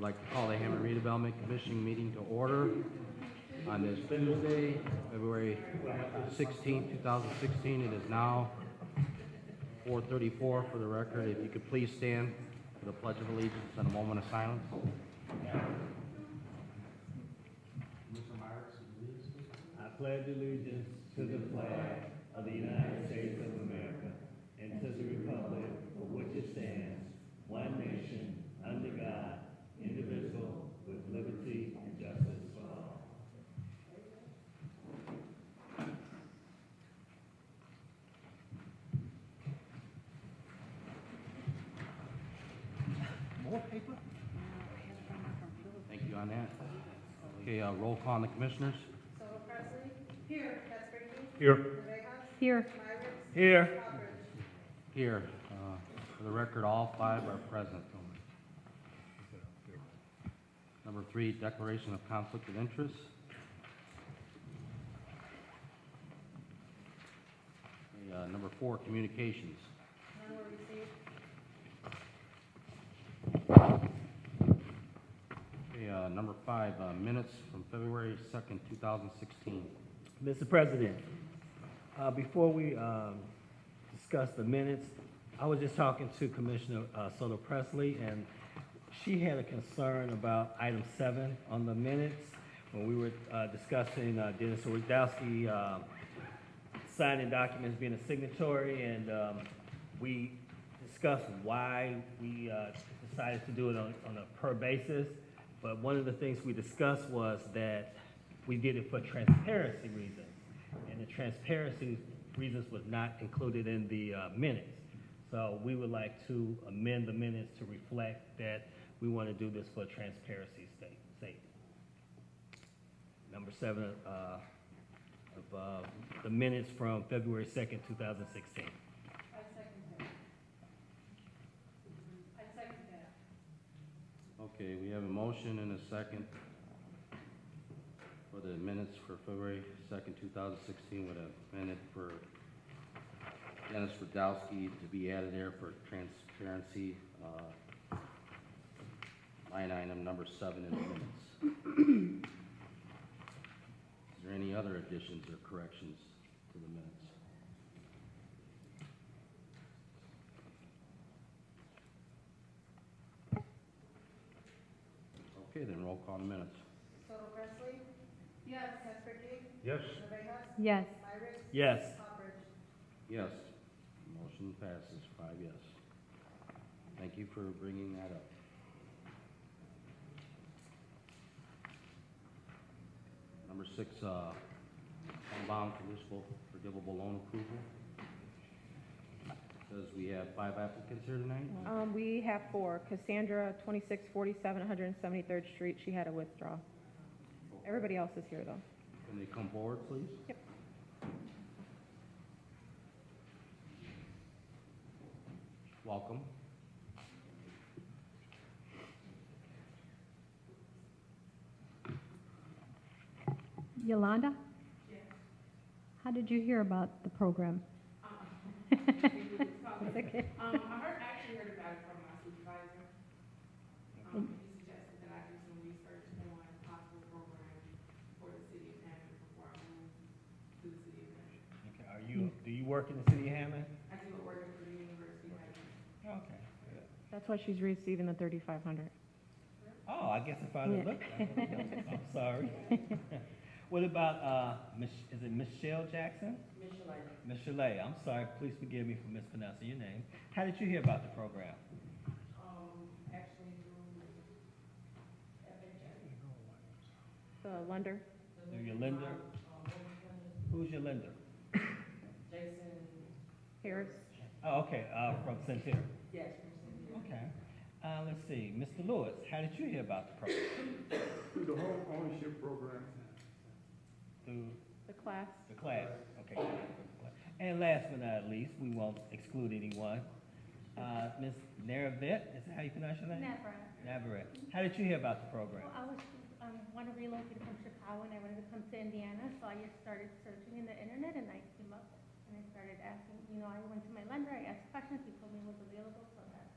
would like to call the Hammond Redevelopment Commission meeting to order on this Tuesday, February 16th, 2016. It is now 4:34 for the record. If you could please stand for the Pledge of Allegiance and a moment of silence. I pledge allegiance to the flag of the United States of America and to the republic for which it stands, one nation, under God, indivisible, with liberty and justice for all. More paper? Thank you on that. Okay, roll call on the commissioners. Here. Katzberg. Here. Here. Here. Here, for the record, all five are present. Number 3, declaration of conflict of interest. Okay, number 4, communications. None were received. Okay, number 5, minutes from February 2nd, 2016. Mr. President, before we discuss the minutes, I was just talking to Commissioner Soto Presley, and she had a concern about item 7 on the minutes when we were discussing Dennis Radowski signing documents, being a signatory, and we discussed why we decided to do it on a per basis. But one of the things we discussed was that we did it for transparency reasons, and the transparency reasons was not included in the minutes. So we would like to amend the minutes to reflect that we want to do this for transparency's sake. Number 7 of the minutes from February 2nd, 2016. I second that. Okay, we have a motion and a second for the minutes for February 2nd, 2016 with a minute for Dennis Radowski to be added there for transparency, line item number 7 in the minutes. Is there any other additions or corrections to the minutes? Okay, then roll call on the minutes. Soto Presley? Yes. Katzberg? Yes. Yes. Yes. Yes. Motion passes 5 yes. Thank you for bringing that up. Number 6, bond conditional forgivable loan approval. Says we have 5 applicants here tonight. We have 4. Cassandra, 2647 173rd Street. She had a withdrawal. Everybody else is here, though. Can they come forward, please? Yep. Welcome. Yolanda? Yes. How did you hear about the program? Okay. I actually heard about it from my supervisor. He suggested that I do some research on possible programs for the city of Hammond before I move to the city of Hammond. Okay. Do you work in the city of Hammond? I do work for the University of Hammond. Okay. Good. That's why she's receiving the 3,500. Oh, I guess I finally looked at it. I'm sorry. What about, is it Michelle Jackson? Michelle. I'm sorry. Please forgive me for mispronouncing your name. How did you hear about the program? Actually through FHA. The lender. Through your lender? Who's your lender? Jason. Harris. Oh, okay. From Centennial. Yes, from Cynthia. Okay. Let's see. Mr. Lewis, how did you hear about the program? Through the home ownership program. Through The class. the class. Okay. And last but not least, we won't exclude anyone. Ms. Naravet, is that how you pronounce your name? Navarette. How did you hear about the program? Well, I was want to relocate from Chicago, and I wanted to come to Indiana, so I just started searching in the internet, and I came up, and I started asking. I went to my lender, I asked questions, he told me it was available, so that's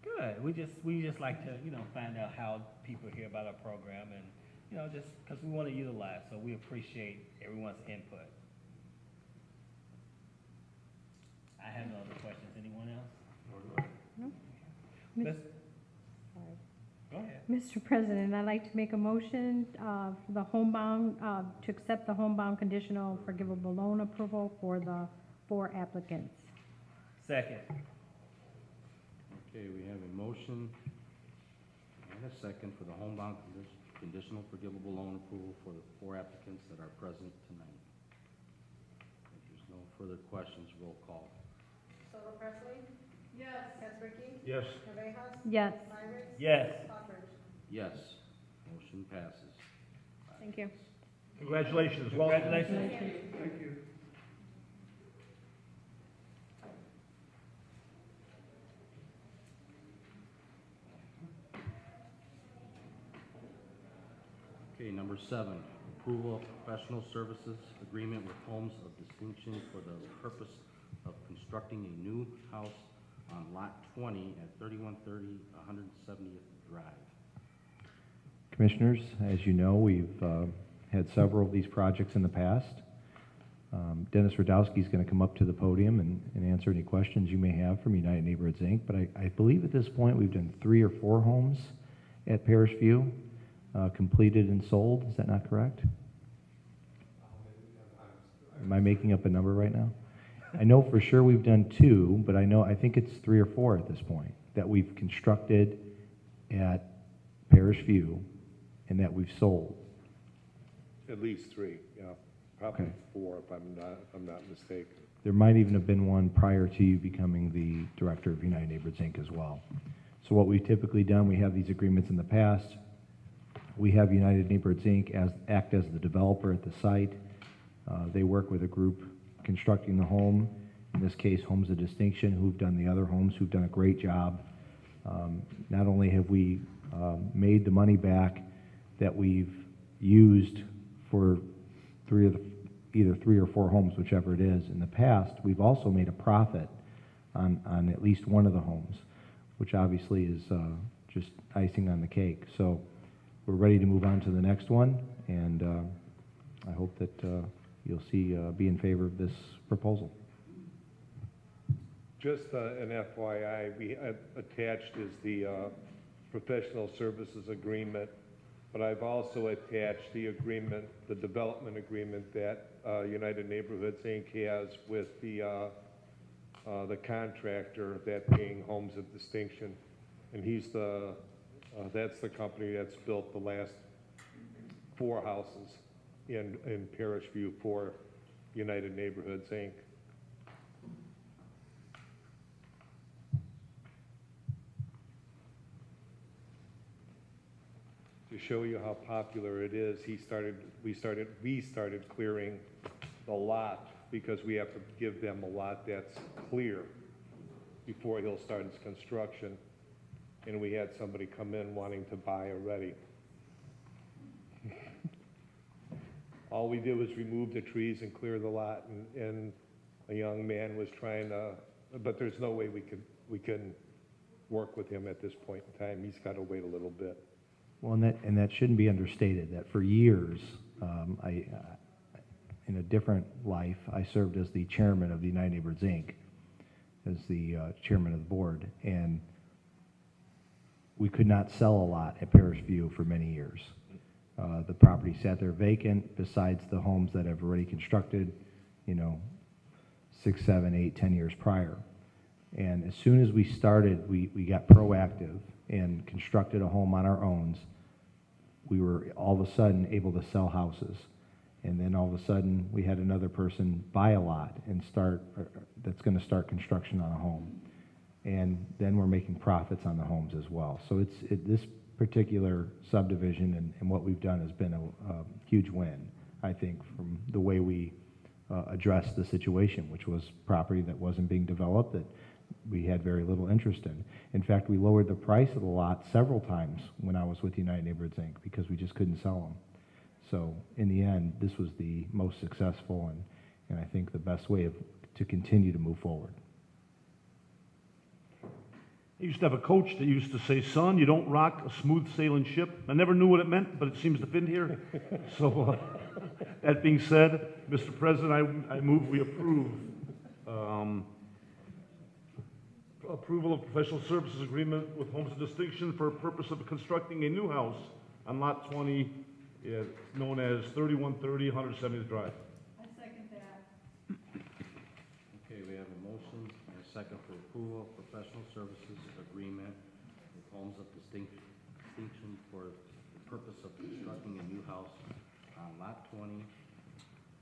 Good. We just like to, find out how people hear about our program and, just because we want to utilize, so we appreciate everyone's input. I have no other questions. Anyone else? No? Miss- Sorry. Go ahead. Mr. President, I'd like to make a motion for the homebound, to accept the homebound conditional forgivable loan approval for the 4 applicants. Second. Okay, we have a motion and a second for the homebound conditional forgivable loan approval for the 4 applicants that are present tonight. If there's no further questions, roll call. Soto Presley? Yes. Keswicky? Yes. Navejas? Yes. Cyrus? Yes. Stothard? Yes, motion passes. Thank you. Congratulations, welcome. Congratulations. Thank you. Okay, number 7, approval of professional services agreement with Homes of Distinction for the purpose of constructing a new house on Lot 20 at 3130 170th Drive. Commissioners, as you know, we've had several of these projects in the past. Dennis Radowski is going to come up to the podium and answer any questions you may have from United Neighborhoods, Inc., but I believe at this point we've done 3 or 4 homes at Parish View, completed and sold. Is that not correct? Am I making up a number right now? I know for sure we've done 2, but I think it's 3 or 4 at this point that we've constructed at Parish View and that we've sold. At least 3, yeah, probably Okay. 4 if I'm not mistaken. There might even have been one prior to you becoming the director of United Neighborhoods, Inc. as well. So what we've typically done, we have these agreements in the past. We have United Neighborhoods, Inc. act as the developer at the site. They work with a group constructing the home, in this case, Homes of Distinction, who've done the other homes, who've done a great job. Not only have we made the money back that we've used for either 3 or 4 homes, whichever it is, in the past, we've also made a profit on at least one of the homes, which obviously is just icing on the cake. So we're ready to move on to the next one, and I hope that you'll be in favor of this proposal. Just an FYI, we attached is the professional services agreement, but I've also attached the agreement, the development agreement that United Neighborhoods, Inc. has with the contractor, that being Homes of Distinction. And he's that's the company that's built the last 4 houses in Parish View for United Neighborhoods, Inc. To show you how popular it is, we started clearing the lot because we have to give them a lot that's clear before he'll start his construction. And we had somebody come in wanting to buy already. All we did was remove the trees and clear the lot, and a young man was trying to, but there's no way we can work with him at this point in time. He's got to wait a little bit. Well, and that shouldn't be understated, that for years, in a different life, I served as the chairman of the United Neighborhoods, Inc., as the chairman of the board, and we could not sell a lot at Parish View for many years. The property sat there vacant, besides the homes that have already constructed, 6, 7, 8, 10 years prior. And as soon as we started, we got proactive and constructed a home on our own. We were all of a sudden able to sell houses. And then all of a sudden, we had another person buy a lot and that's going to start construction on a home. And then we're making profits on the homes as well. So this particular subdivision and what we've done has been a huge win, I think, from the way we addressed the situation, which was property that wasn't being developed, that we had very little interest in. In fact, we lowered the price of the lot several times when I was with United Neighborhoods, Inc., because we just couldn't sell them. So in the end, this was the most successful and I think the best way to continue to move forward. I used to have a coach that used to say, son, you don't rock a smooth sailing ship. I never knew what it meant, but it seems to fit here. So, that being said, Mr. President, I move we approve approval of professional services agreement with Homes of Distinction for purpose of constructing a new house on Lot 20, known as 3130 170th Drive. I second that. Okay, we have a motion and a second for approval of professional services agreement with Homes of Distinction for the purpose of constructing a new house on Lot 20,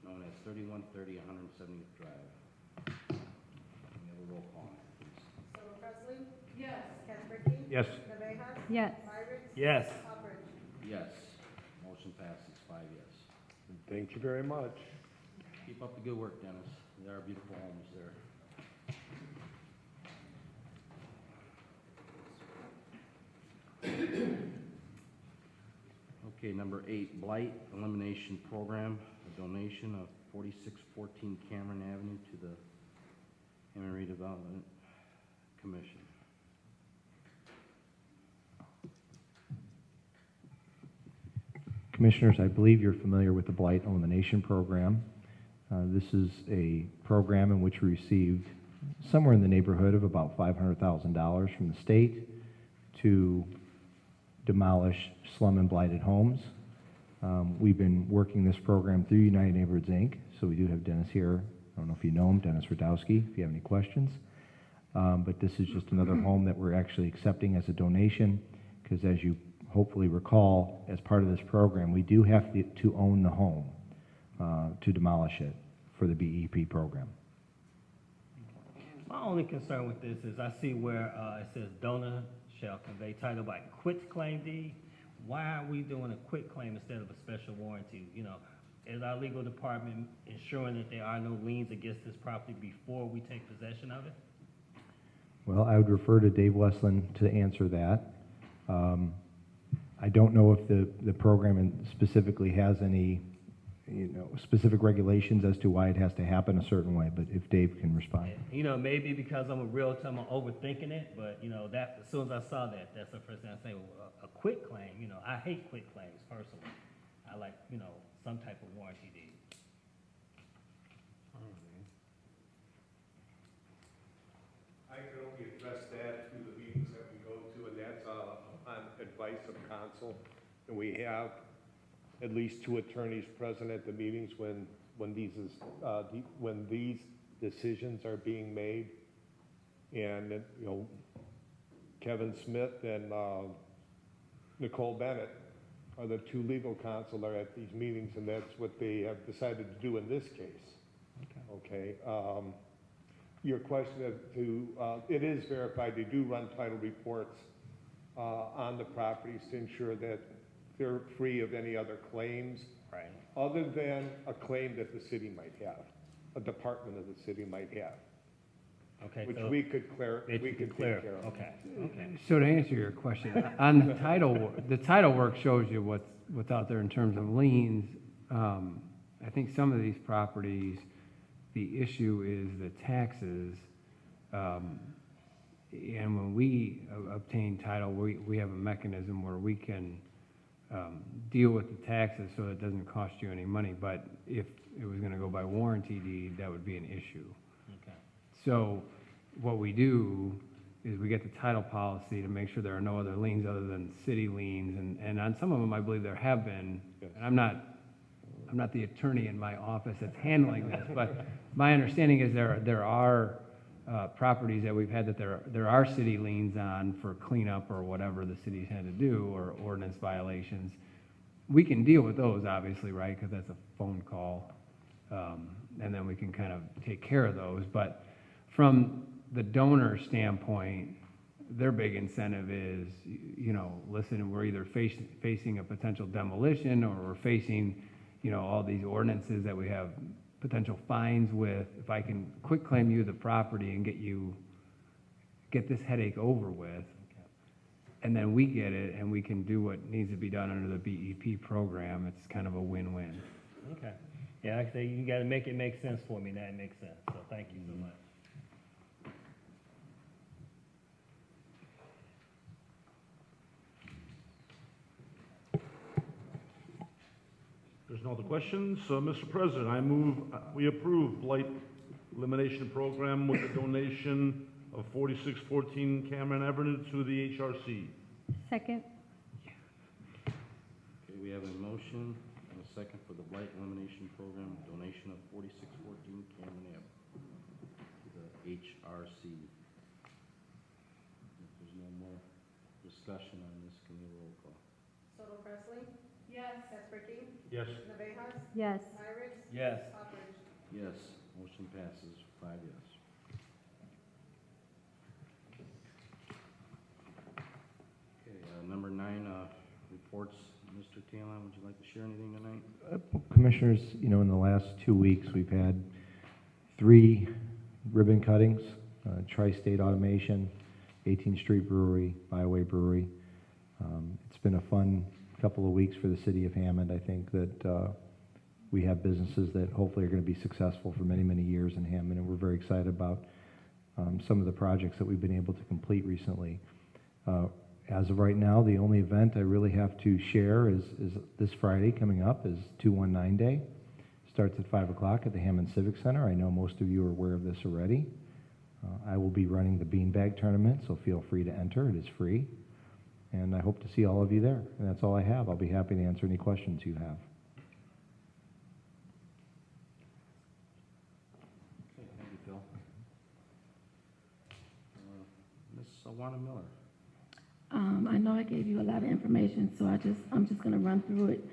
known as 3130 170th Drive. We have a roll call, please. Soto Presley? Yes. Keswick? Yes. Navejas? Yes. Myrick? Yes. Hubbard? Yes. Motion passes 5 yes. Thank you very much. Keep up the good work, Dennis. There are beautiful homes there. Okay, number 8, Blight Elimination Program, a donation of 4614 Cameron Avenue to the Hammond Redevelopment Commission. Commissioners, I believe you're familiar with the Blight Elimination Program. This is a program in which we received somewhere in the neighborhood of about $500,000 from the state to demolish slum and blighted homes. We've been working this program through United Neighborhoods, Inc., so we do have Dennis here. I don't know if you know him, Dennis Radowski, if you have any questions. But this is just another home that we're actually accepting as a donation, because as you hopefully recall, as part of this program, we do have to own the home to demolish it for the BEP program. My only concern with this is I see where it says donor shall convey title by quitclaim deed. Why are we doing a quitclaim instead of a special warranty? You know, is our legal department ensuring that there are no liens against this property before we take possession of it? Well, I would refer to Dave Westland to answer that. I don't know if the program specifically has any, specific regulations as to why it has to happen a certain way, but if Dave can respond. You know, maybe because I'm a realtor, I'm overthinking it, but, that, as soon as I saw that, that's the first thing I say, well, a quitclaim, I hate quitclaims personally. I like, some type of warranty deed. I can only address that through the meetings that we go to, and that's on advice of counsel. And we have at least 2 attorneys present at the meetings when these decisions are being made. And, Kevin Smith and Nicole Bennett are the 2 legal counsel that are at these meetings, and that's what they have decided to do in this case. Okay. Your question as to, it is verified, they do run title reports on the properties to ensure that they're free of any other claims. Right. Other than a claim that the city might have, a department of the city might have, Okay. which so we could it take clear. care of. Okay. So to answer your question, on the title work shows you what's out there in terms of liens. I think some of these properties, the issue is the taxes. And when we obtain title, we have a mechanism where we can deal with the taxes so it doesn't cost you any money. But if it was gonna go by warranty deed, that would be an issue. Okay. So what we do is we get the title policy to make sure there are no other liens other than city liens, and on some of them, I believe there have been, and I'm not the attorney in my office that's handling this, but my understanding is there are properties that we've had that there are city liens on for cleanup or whatever the city's had to do, or ordinance violations. We can deal with those, obviously, right, because that's a phone call, and then we can kind of take care of those. But from the donor standpoint, their big incentive is, listen, we're either facing a potential demolition, or we're facing, all these ordinances that we have potential fines with. If I can quitclaim you the property and get this headache over with, and then we get it and we can do what needs to be done under the BEP program, it's kind of a win-win. Okay. Yeah, like I say, you gotta make it make sense for me. That makes sense. So thank you so much. There's no other questions. Mr. President, I move we approve blight elimination program with a donation of 4614 Cameron Avenue to the HRC. Second. Okay, we have a motion and a second for the blight elimination program, donation of 4614 Cameron Ave to the HRC. If there's no more discussion on this, can we roll call? Soto Presley? Yes. Kasperky? Yes. Navejas? Yes. Irish? Yes. Hawkins? Yes, motion passes 5 yes. Okay, number 9, reports. Mr. Talon, would you like to share anything tonight? Commissioners, you know, in the last 2 weeks, we've had 3 ribbon cuttings, Tri-State Automation, 18th Street Brewery, Byway Brewery. It's been a fun couple of weeks for the city of Hammond. I think that we have businesses that hopefully are going to be successful for many, many years in Hammond, and we're very excited about some of the projects that we've been able to complete recently. As of right now, the only event I really have to share is this Friday coming up is 219 Day. Starts at 5 o'clock at the Hammond Civic Center. I know most of you are aware of this already. I will be running the beanbag tournament, so feel free to enter. It is free. And I hope to see all of you there. And that's all I have. I'll be happy to answer any questions you have. Okay, thank you, Phil. Ms. Awana Miller. I know I gave you a lot of information, so I'm just going to run through it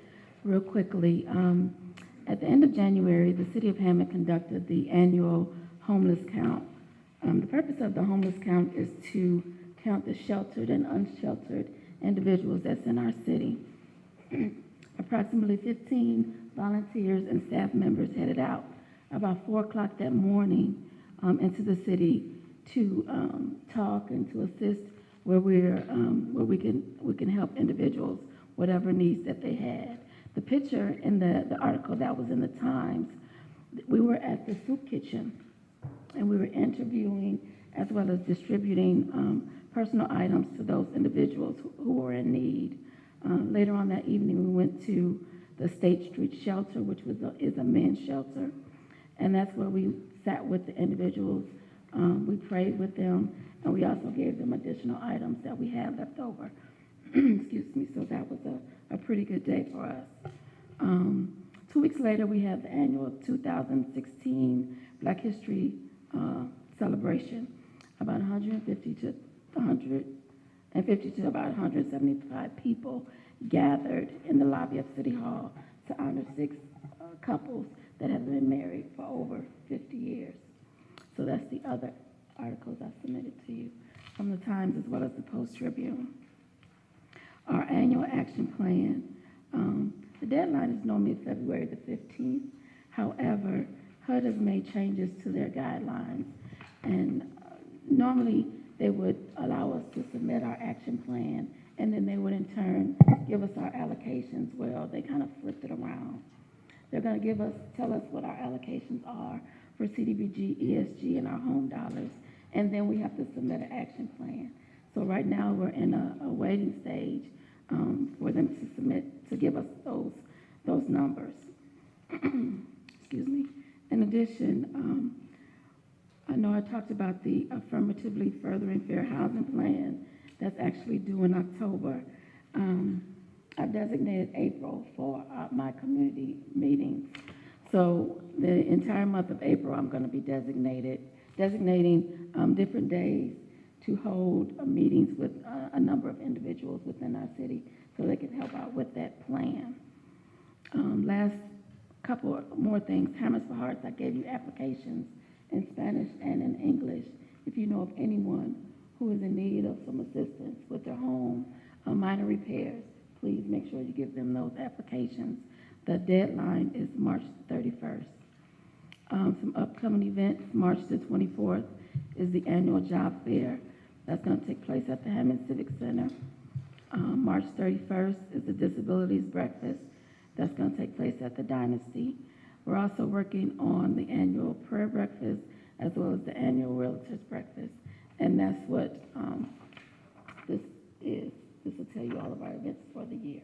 real quickly. At the end of January, the City of Hammond conducted the annual homeless count. The purpose of the homeless count is to count the sheltered and unsheltered individuals that's in our city. Approximately 15 volunteers and staff members headed out about 4 o'clock that morning into the city to talk and to assist where we can help individuals, whatever needs that they had. The picture in the article that was in the Times, we were at the soup kitchen and we were interviewing as well as distributing personal items to those individuals who were in need. Later on that evening, we went to the State Street Shelter, which is a men's shelter, and that's where we sat with the individuals. We prayed with them, and we also gave them additional items that we had left over. Excuse me, so that was a pretty good day for us. 2 weeks later, we had the annual 2016 Black History celebration. About 150 to about 175 people gathered in the lobby of City Hall to honor 6 couples that have been married for over 50 years. So that's the other articles I submitted to you from the Times as well as the Post-Tribune. Our annual action plan, the deadline is normally February the 15th. However, HUD has made changes to their guidelines, and normally they would allow us to submit our action plan, and then they would in turn give us our allocations. Well, they kind of flipped it around. They're going to tell us what our allocations are for CDBG, ESG, and our home dollars, and then we have to submit an action plan. So right now we're in a waiting stage for them to give us those numbers. Excuse me. In addition, I know I talked about the Affirmatively Furthering Fair Housing Plan that's actually due in October. I've designated April for my community meetings. So the entire month of April, I'm going to be designating different days to hold meetings with a number of individuals within our city so they can help out with that plan. Last couple more things. Hammers for Hearts, I gave you applications in Spanish and in English. If you know of anyone who is in need of some assistance with their home, minor repairs, please make sure you give them those applications. The deadline is March 31st. Some upcoming events, March the 24th is the annual job fair. That's going to take place at the Hammond Civic Center. March 31st is the Disabilities Breakfast. That's going to take place at the Dynasty. We're also working on the annual prayer breakfast as well as the annual Realtors Breakfast. And that's what this is. This will tell you all of our events for the year.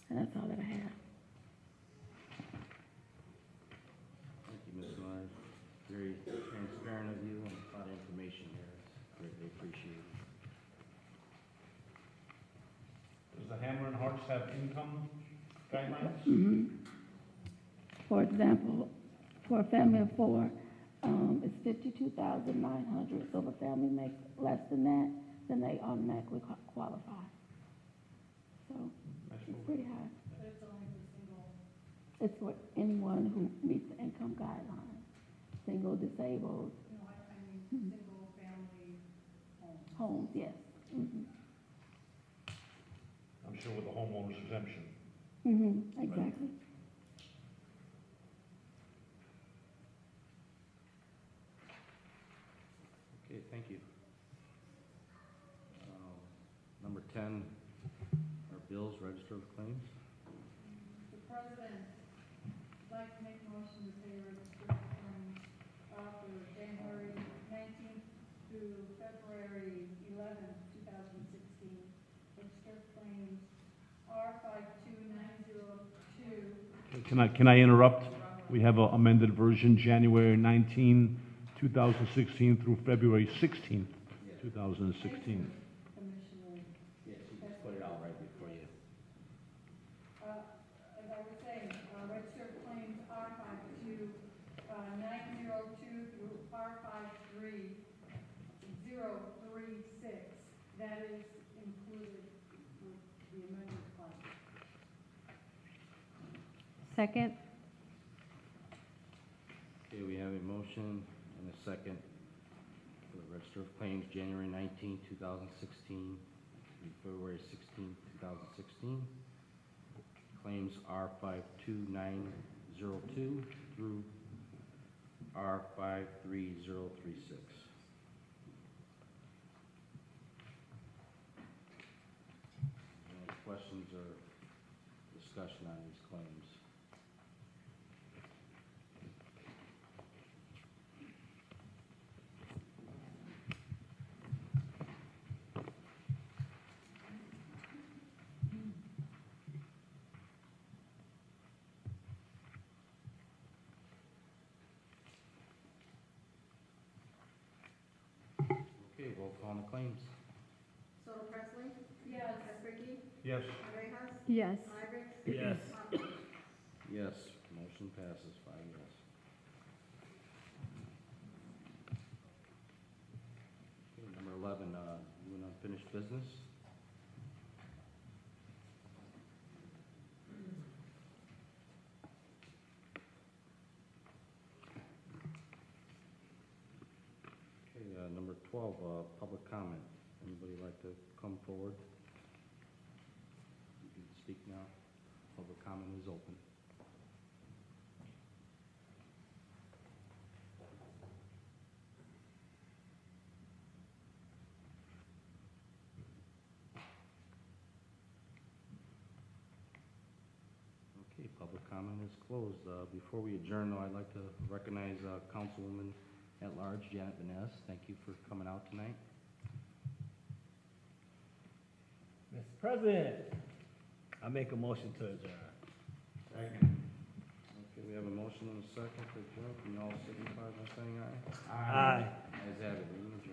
And that's all that I have. parks have income guidelines? For example, for a family of four, it's 52,900. So if a family makes less than that, then they automatically qualify. So it's pretty high. But it's only for single. It's for anyone who meets the income guidelines, single, disabled, No, I mean, single family homes. homes, yes. I'm sure with the homeowner's exemption. Exactly. Okay, thank you. Number 10, our bills, register of claims. The president, would like to make a motion to pay registered claims for January 19th through February 11th, 2016. Registered claims R52902. Can I interrupt? We have an amended version, January 19, 2016 through February 16th, 2016. Commissioner, Yes, you just put it out right before you. as I was saying, registered claims R52902 through R53036. That is included with the amended claim. Second? Okay, we have a motion and a second for the register of claims, January 19, 2016 through February 16, 2016. Claims R52902 through R53036. Any questions or discussion on these claims? Okay, roll call on the claims. Soto Presley? Yes. Ricky? Yes. Arejas? Yes. Ibrick? Yes. Hopkins? Yes, motion passes 5 yes. Okay, number 11, new and unfinished business. Okay, number 12, public comment. Anybody like to come forward? You can speak now. Public comment is open. Okay, public comment is closed. Before we adjourn, though, I'd like to recognize Councilwoman at Large, Janet Vanez. Thank you for coming out tonight. Mr. President, I make a motion to adjourn. Okay, we have a motion and a second to adjourn. Can you all signify by saying aye? Aye. Ayes have it, meeting adjourned.